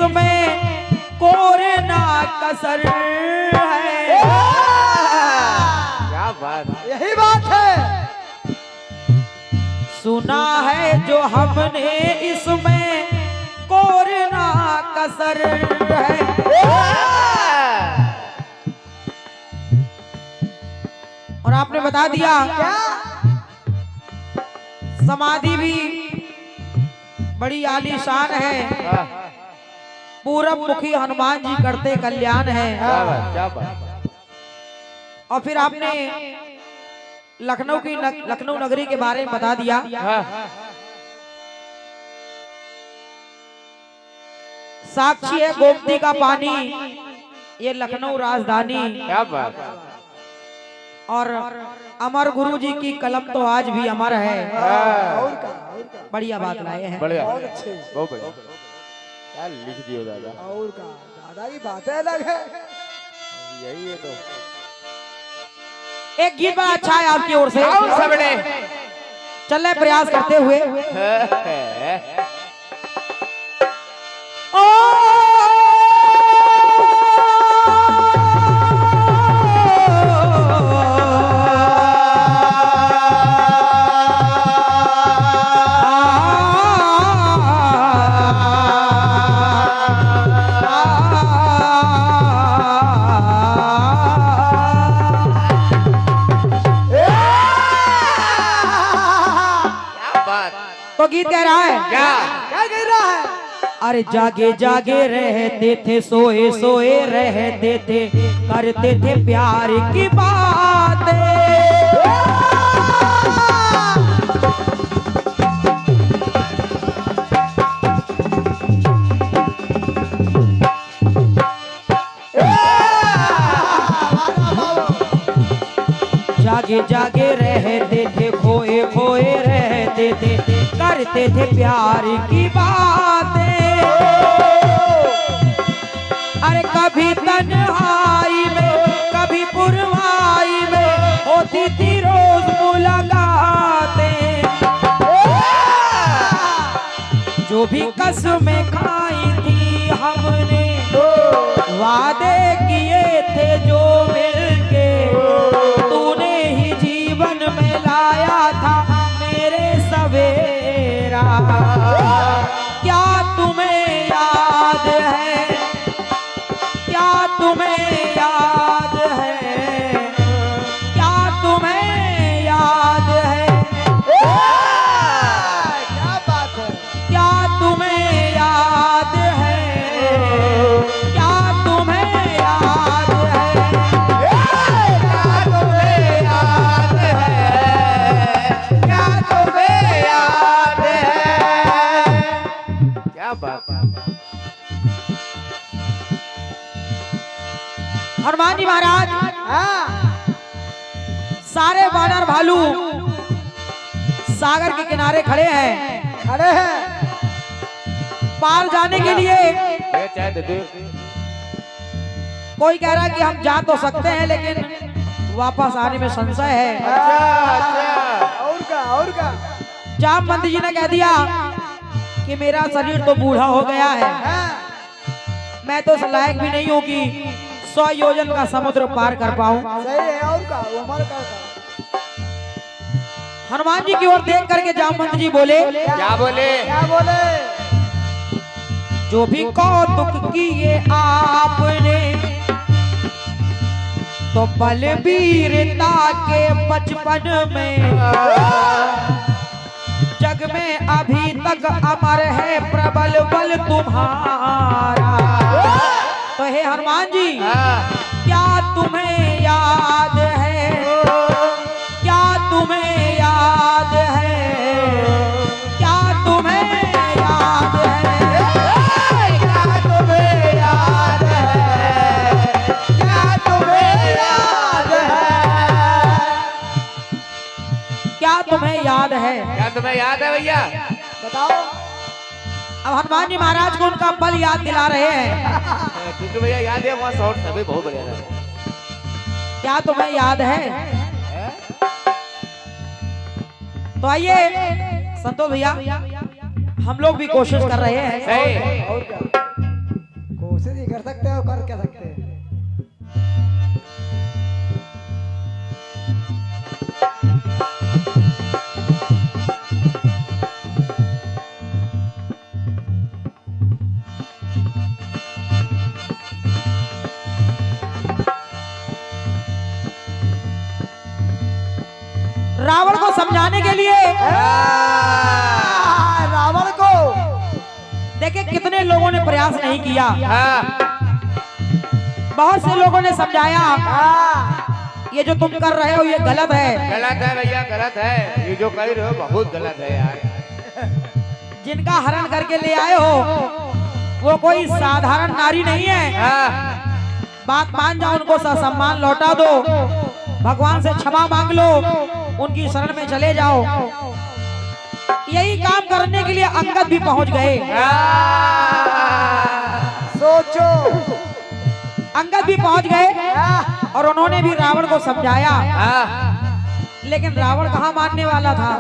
इसमें कोरे ना कसर है। क्या बात, यही बात है। सुना है जो हमने इसमें कोरे ना कसर है। और आपने बता दिया क्या समाधि भी बड़ी आलीशान है, पूरब मुखी हनुमान जी करते कल्याण है। क्या बात, क्या बात। और फिर आपने लखनऊ नगरी के बारे में बता दिया। साक्षी है गोमती का पानी, ये लखनऊ राजधानी। क्या बात, और अमर गुरु जी की कलम तो आज भी अमर है। और का बढ़िया बात लाए हैं। बढ़िया, बहुत अच्छे। बहुत बढ़िया। क्या लिख दियो दादा, और का दादा की बातें अलग है। यही है तो। एक गीत बड़ा अच्छा है आपकी ओर से, सबने चलने प्रयास करते हुए। तो गीत कह रहा है क्या क्या कह रहा है? अरे जागे जागे रहते थे, सोए सोए रहते थे, करते थे प्यार की बातें। जागे जागे रहते थे, खोए खोए रहते थे, करते थे प्यार की बातें। अरे कभी तन्हाई में, कभी पुरवाई में, होती थी रोज मुलाकातें। जो भी कसमें खाई थी हमने, वादे किए थे जो मिलके, तूने ही जीवन में लाया था मेरे सवेरा। क्या तुम्हें याद है, क्या तुम्हें याद है, क्या तुम्हें याद है, क्या बात है? क्या तुम्हें याद है, क्या तुम्हें याद है, क्या तुम्हें याद है, क्या तुम्हें याद है। क्या बात, हनुमान जी महाराज हाँ सारे वानर भालू सागर के किनारे खड़े हैं। खड़े हैं। पार जाने के लिए ये चाय दे दे। कोई कह रहा है कि हम जा तो सकते हैं, लेकिन वापस आने में संशय है। अच्छा, और का जामवंत जी ने कह दिया कि मेरा शरीर तो बूढ़ा हो गया है, हाँ। मैं तो इस लायक भी नहीं हूँ कि 100 योजन का समुद्र पार कर पाऊं। सही है। और का उमर का हनुमान जी की ओर देख करके जामवंत जी बोले, क्या बोले? क्या बोले? जो भी कौतुक किए आपने, तो बलवीरता के बचपन में जग में अभी तक अमर है प्रबल बल तुम्हारा। तो हे हनुमान जी, क्या तुम्हें याद है, क्या तुम्हें याद है, क्या तुम्हें याद है, क्या तुम्हें याद है, क्या तुम्हें याद है, क्या तुम्हें याद है। क्या तुम्हें याद है भैया? बताओ। अब हनुमान जी महाराज को उनका बल याद दिला रहे हैं। टिटू भैया याद है, वहाँ शॉट सभी बहुत बढ़िया था। क्या तुम्हें याद है? तो आइए संतोष भैया, हम लोग भी कोशिश कर रहे हैं। सही। और क्या? उसे नहीं कर सकते हो, कर क्या सकते हैं? रावण को समझाने के लिए रावण को देखिए कितने लोगों ने प्रयास नहीं किया, हाँ बहुत से लोगों ने समझाया हाँ, ये जो तुम कर रहे हो ये गलत है। गलत है भैया, गलत है। ये जो कह रहे हो बहुत गलत है यार। जिनका हरण करके ले आए हो वो कोई साधारण नारी नहीं है। हाँ बात मान जाओ, उनको सम्मान लौटा दो, भगवान से क्षमा मांग लो, उनकी शरण में चले जाओ। यही काम करने के लिए अंगद भी पहुंच गए। सोचो। अंगद भी पहुंच गए और उन्होंने भी रावण को समझाया, लेकिन रावण कहाँ मानने वाला था।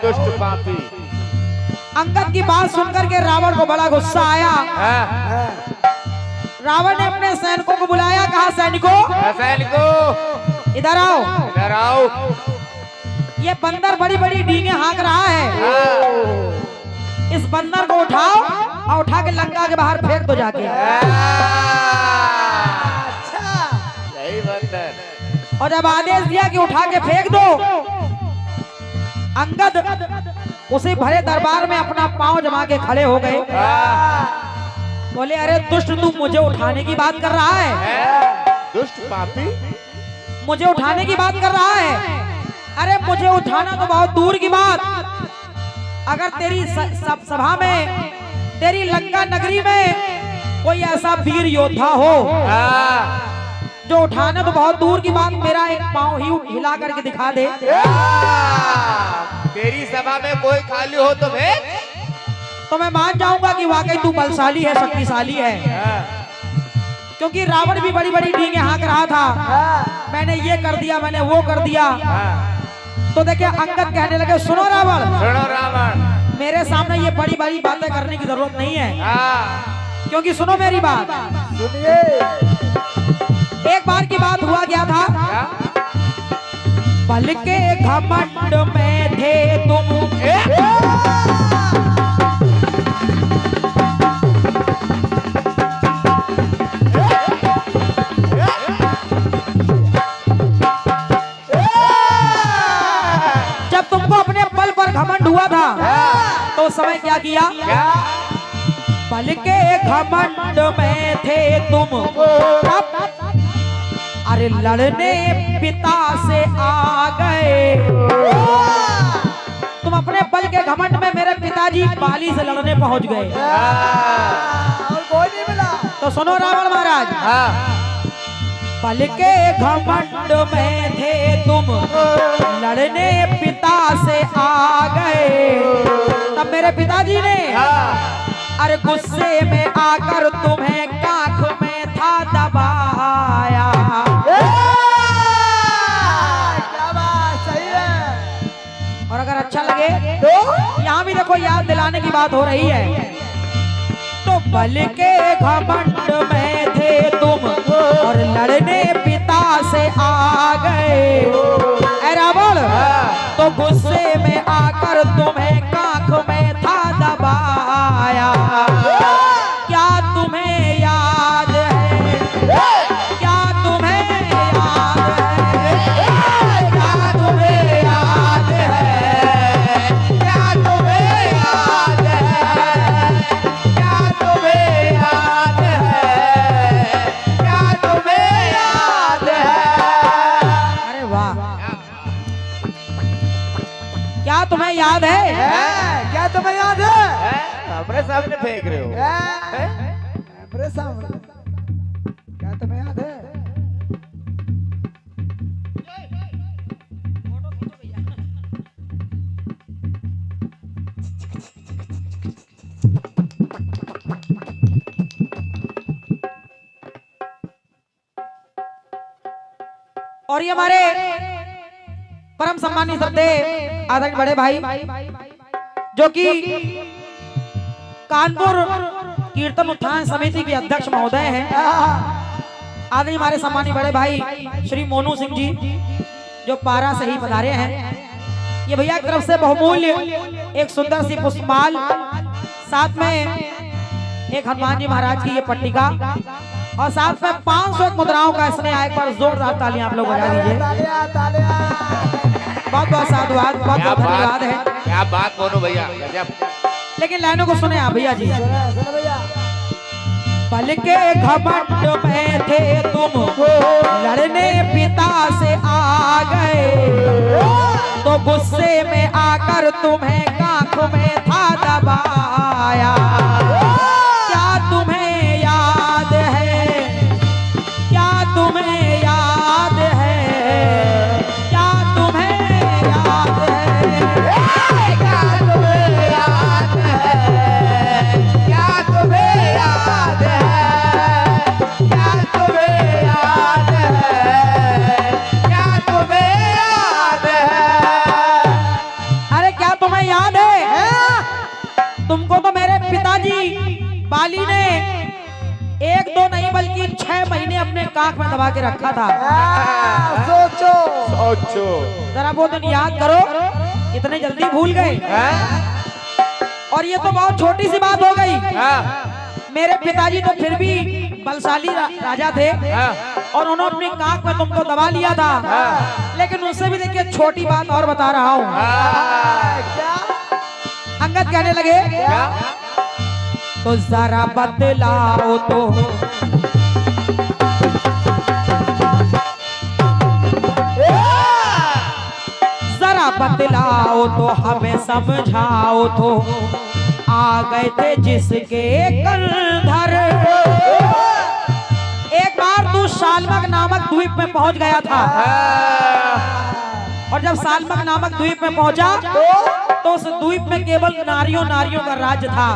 दुष्ट पापी। अंगद की बात सुनकर के रावण को बड़ा गुस्सा आया। रावण ने अपने सैनिकों को बुलाया, कहा सैनिकों सैनिकों इधर आओ, इधर आओ। ये बंदर बड़ी बड़ी डींगे हाँक रहा है, इस बंदर को उठाओ और उठा के लंका के बाहर फेंक दो जाके। यही बंदर। और जब आदेश दिया कि उठा के फेंक दो, अंगद उसे भरे दरबार में अपना पांव जमा के खड़े हो गए। बोले अरे दुष्ट, तू मुझे उठाने की बात कर रहा है? दुष्ट पापी मुझे उठाने की बात कर रहा है? अरे मुझे उठाना तो बहुत दूर की बात, अगर तेरी सभा में, तेरी लंका नगरी में कोई ऐसा वीर योद्धा हो जो उठाना तो बहुत दूर की बात, मेरा एक पांव ही हिला करके दिखा दे। तेरी सभा में कोई खाली हो तो भेज, तो मैं मान जाऊंगा कि वाकई तू बलशाली है, शक्तिशाली है। क्योंकि रावण भी बड़ी बड़ी डींगे हाँक रहा था, मैंने ये कर दिया, मैंने वो कर दिया। तो देखिए अंगद कहने लगे, सुनो रावण, सुनो रावण, मेरे सामने ये बड़ी बड़ी बातें करने की जरूरत नहीं है। क्योंकि सुनो मेरी बात, सुनिए। एक बार की बात हुआ क्या था, बल के घमंड में थे तुम, जब तुमको अपने बल पर घमंड हुआ था तो उस समय क्या किया? बल के घमंड में थे तुम, अरे लड़ने पिता से आ गए। तुम अपने बल के घमंड में मेरे पिताजी बाली से लड़ने पहुंच गए। और कोई नहीं मिला। तो सुनो रावण महाराज, बल के घमंड में थे तुम, लड़ने पिता से आ गए। तब मेरे पिताजी ने अरे गुस्से में आकर तुम्हें काख में था दबाया। क्या बात, सही है। और अगर अच्छा लगे तो यहाँ भी देखो, याद दिलाने की बात हो रही है। तो बल के घमंड में थे तुम और लड़ने पिता से आ गए। ऐ रावण, तो गुस्से में आकर तुम्हें काख में था दबाया। क्या तुम्हें याद है? क्या तुम्हें याद है? क्या तुम्हें याद है? क्या तुम्हें याद है? क्या तुम्हें याद है? क्या तुम्हें याद है? अरे वाह, क्या तुम्हें याद है? क्या तुम्हें याद है? हमारे सामने फेंक रहे हो। हमारे सामने क्या तुम्हें याद है? और ये हमारे परम सम्मानित श्रद्धेय आदरणीय बड़े भाई जो कि कानपुर कीर्तन उत्थान समिति के अध्यक्ष महोदय हैं आदरणीय हमारे सम्मानीय बड़े भाई श्री मोनू सिंह जी जो पारा से ही पधारे हैं। ये भैया की तरफ से बहुमूल्य एक सुंदर सी पुष्पमाल, साथ में एक हनुमान जी महाराज की ये पट्टिका और साथ में 500 मुद्राओं का स्नेह। एक बार जोरदार तालियां आप लोग बजा दीजिए। बहुत बहुत साधुवाद, बहुत बहुत धन्यवाद है। क्या बात बोलो भैया, लेकिन लाइनों को सुने आप भैया जी। पल के घमंड में थे तुम, लड़ने पिता से आ गए, तो गुस्से में आकर तुम्हें काख में था दबाया। क्या तुम्हें याद है, क्या तुम्हें याद है, क्या तुम्हें याद है, क्या तुम्हें याद है, क्या तुम्हें याद है, क्या तुम्हें याद है, क्या तुम्हें याद है। अरे क्या तुम्हें याद है? तुमको तो मेरे पिताजी बाली ने 1-2 नहीं बल्कि 6 महीने अपने काख में दबा के रखा था। सोचो सोचो जरा वो दिन याद करो, इतने जल्दी भूल गए। और ये तो बहुत छोटी सी बात हो गई। मेरे पिताजी तो फिर भी बलशाली राजा थे और उन्होंने अपनी काख में तुमको दबा लिया था। लेकिन उससे भी देखिए छोटी बात और बता रहा हूँ। अंगद कहने लगे तो जरा बतलाओ तो, जरा बतलाओ तो हमें समझाओ तो, आ गए थे जिसके कंधर। एक बार तू शालमक नामक द्वीप में पहुंच गया था और जब शालमक नामक द्वीप में पहुंचा तो उस द्वीप में केवल नारियों का राज्य था।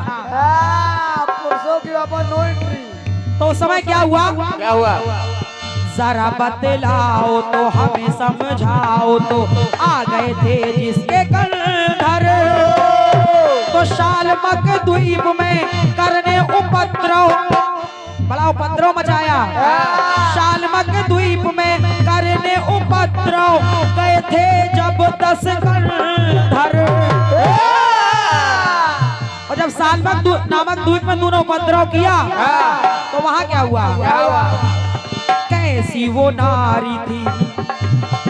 पुरुषों की नो एंट्री। तो उस समय क्या हुआ? क्या हुआ? जरा बतलाओ तो हमें समझाओ तो, आ गए थे जिसके कंधर, तो शालमक द्वीप में करने उपद्रव, बड़ा उपद्रव मचाया। शालमक द्वीप में करने उपद्रव गए थे जब 10 कंधर। और जब शालमक नामक द्वीप में तूने उपद्रव किया तो वहां क्या हुआ? कैसी वो नारी थी,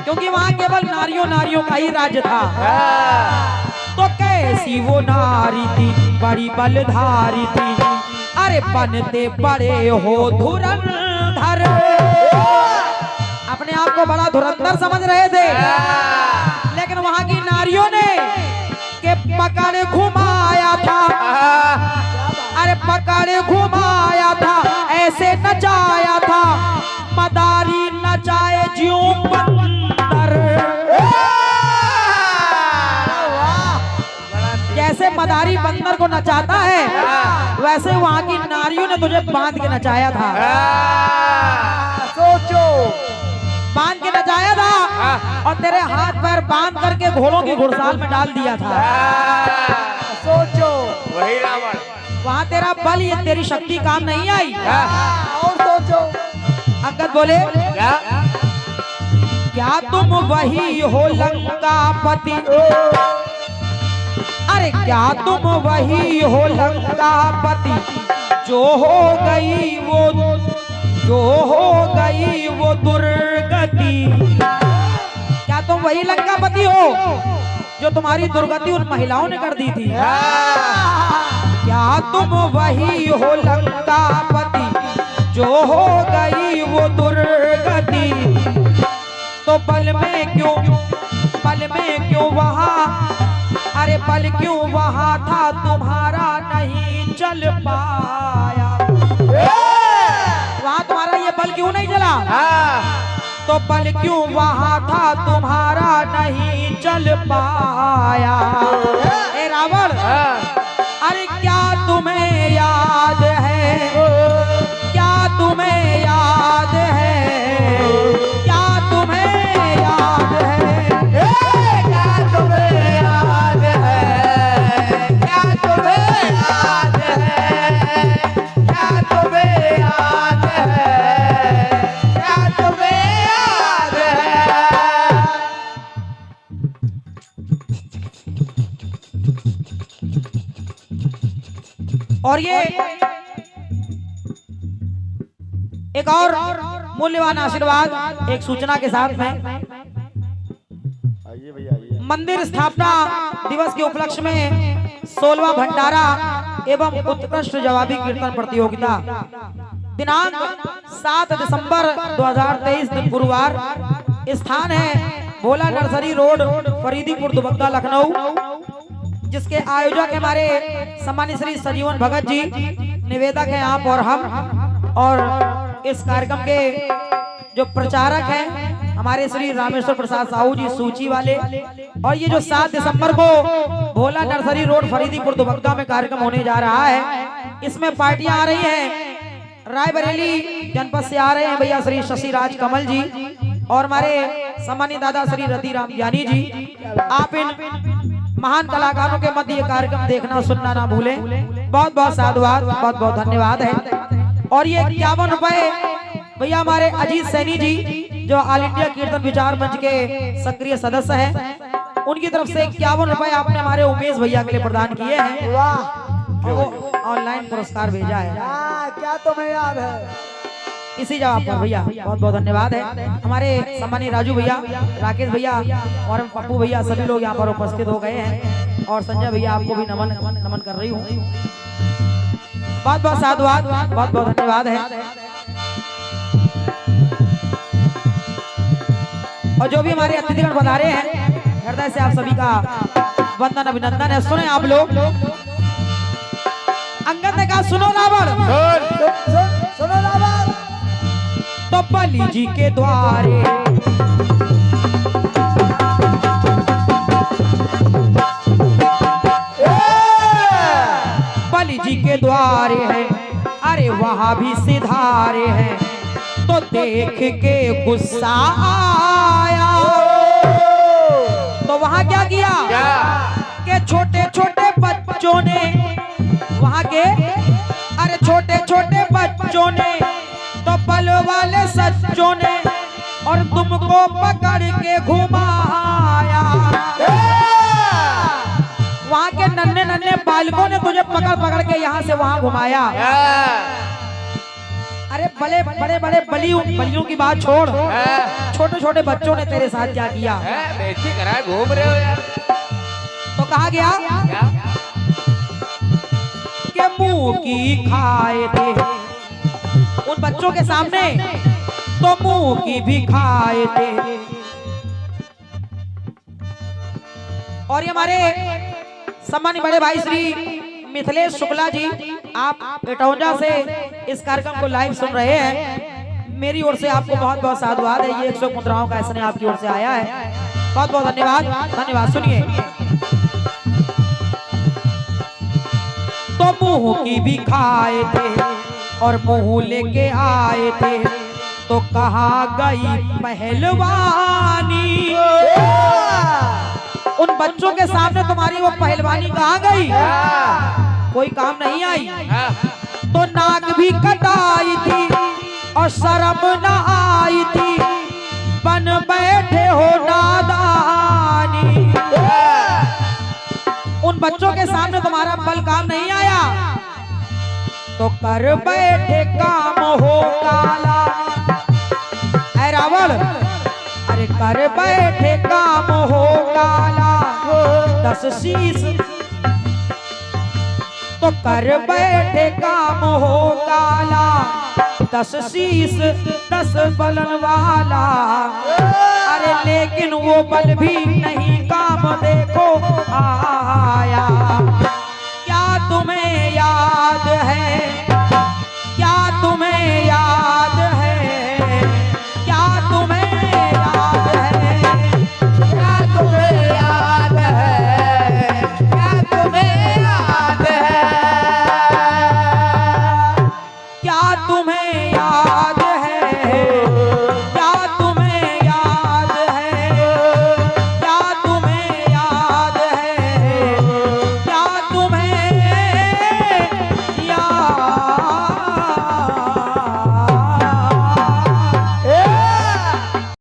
क्योंकि वहां केवल नारियों का ही राज्य था। तो कैसी वो नारी थी, बड़ी बलधारी थी, अरे बनते बड़े हो धुरंधर। अपने आप को बड़ा धुरंधर समझ रहे थे, लेकिन वहां की नारियों ने के पकड़ घुमाया था, अरे पकड़ घुमाया था, ऐसे नचाया था, मदारी नचाए ज्यों बंदर। जैसे मदारी बंदर को नचाता है वैसे वहां की नारियों ने तुझे बांध के नचाया था। सोचो, बांध के नचाया था और तेरे हाथ पैर बांध करके घोड़ों की घुड़साल में डाल दिया था। सोचो, वही रावण। वहां तेरा बल, ये तेरी शक्ति काम नहीं आई। और सोचो। अंगद बोले क्या तुम वही हो लंकापति, अरे क्या तुम वही हो लंकापति, जो हो गई वो दुर्गति। क्या तुम वही लंकापति हो जो तुम्हारी दुर्गति उन महिलाओं ने कर दी थी? क्या तुम वही हो लंकापति, जो हो गई वो दुर्गति? तो पल में क्यों वहां, अरे पल क्यों वहां था तुम्हारा नहीं चल पाया? वहां तुम्हारा ये पल क्यों नहीं चला? तो पल क्यों वहां था तुम्हारा नहीं चल पाया? ए रावण, अरे क्या तुम्हें याद है, क्या तुम्हें याद है, क्या तुम्हें याद है, क्या तुम्हें याद है, क्या तुम्हें याद है, और ये एक और मूल्यवान आशीर्वाद एक सूचना के साथ में, आइए भैया आइए। मंदिर स्थापना दिवस के उपलक्ष्य में 16वां भंडारा एवं उत्कृष्ट जवाबी कीर्तन प्रतियोगिता दिनांक 7 दिसंबर 2023 दिन गुरुवार, स्थान है भोला नर्सरी रोड, फरीदीपुर दुबग्गा, लखनऊ, जिसके आयोजक हमारे सम्मानित श्री सजीवन भगत जी, निवेदक हैं आप और हम, और इस कार्यक्रम के जो प्रचारक हैं हमारे श्री रामेश्वर प्रसाद साहू जी, सूची वाले। और ये जो 7 दिसंबर को भोला नर्सरी रोड, फरीदीपुर दुबग्गा में कार्यक्रम होने जा रहा है, इसमें पार्टियां आ रही हैं। रायबरेली जनपद से आ रहे हैं भैया श्री शशि राज कमल जी और हमारे सम्मानित दादा श्री रतिराम ज्ञानी जी। आप इन महान कलाकारों के मध्य ये कार्यक्रम देखना सुनना ना भूलें। बहुत बहुत साधुवाद, बहुत बहुत धन्यवाद है। और ये 51 रुपए भैया हमारे अजीत सैनी जी जो ऑल इंडिया कीर्तन विचार मंच के सक्रिय सदस्य हैं, उनकी तरफ से 51 रुपए आपने हमारे उमेश भैया के लिए प्रदान किए हैं। वो ऑनलाइन पुरस्कार भेजा है। क्या तुम्हें याद है? इसी जवाब पर भैया बहुत बहुत धन्यवाद है। हमारे सम्मानित राजू भैया, राकेश भैया और पप्पू भैया सभी लोग यहाँ पर उपस्थित हो गए हैं। और संजय भैया आपको भी नमन कर रही हूँ। बहुत बहुत साधुवाद, बहुत बहुत धन्यवाद है। और जो भी हमारे अतिथिगण पधारे हैं, हृदय से आप सभी का वंदन अभिनंदन है। सुने आप लोग, अंगद ने कहा सुनो रावण, सुनो रावण, तो बलि जी के द्वारे बलि जी के द्वारे है, अरे वहां भी सिधारे हैं। तो देख के गुस्सा आया, तो वहां क्या किया कि छोटे छोटे बच्चों ने, वहां के अरे छोटे छोटे बच्चों ने, तो बल वाले सच्चों ने और तुमको पकड़ के घुमाया। वहां के नन्हे नन्हे बालकों ने तुझे पकड़ पकड़ के यहाँ से वहां घुमाया। अरे बड़े बड़े बड़े बलियों की बात छोड़, छोटे छोटे बच्चों ने तेरे साथ क्या किया? बेइज्जती करा, घूम रहे हो यार। तो कहा गया कि मुंह की खाए थे उन बच्चों के सामने, तो मुंह की भी खाए थे। और ये हमारे सम्मानित बड़े भाई श्री मिथिलेश शुक्ला जी, आप इटौंजा से इस कार्यक्रम को लाइव सुन रहे हैं। मेरी ओर से आपको बहुत बहुत साधुवाद है। ये 100 मुद्राओं का स्नेह आपकी ओर से आया है। बहुत बहुत धन्यवाद, धन्यवाद। सुनिए, तो मुंह की भी खाए थे और मुंह लेके आए थे, तो कहाँ गई पहलवानी? उन बच्चों के सामने तुम्हारी वो पहलवानी कहाँ गई? कोई काम नहीं आई। तो नाक भी कटाई थी और शर्म न आई थी, बन बैठे हो नादानी। उन बच्चों के सामने तुम्हारा बल काम नहीं आया, तो कर बैठे काम हो काला। ऐ रावण, अरे कर बैठे काम हो काला, 10 शीश, तो कर बैठे काम हो काला, 10 शीश 10 बलन वाला। अरे लेकिन वो बल भी नहीं काम देखो आया। क्या तुम्हें याद है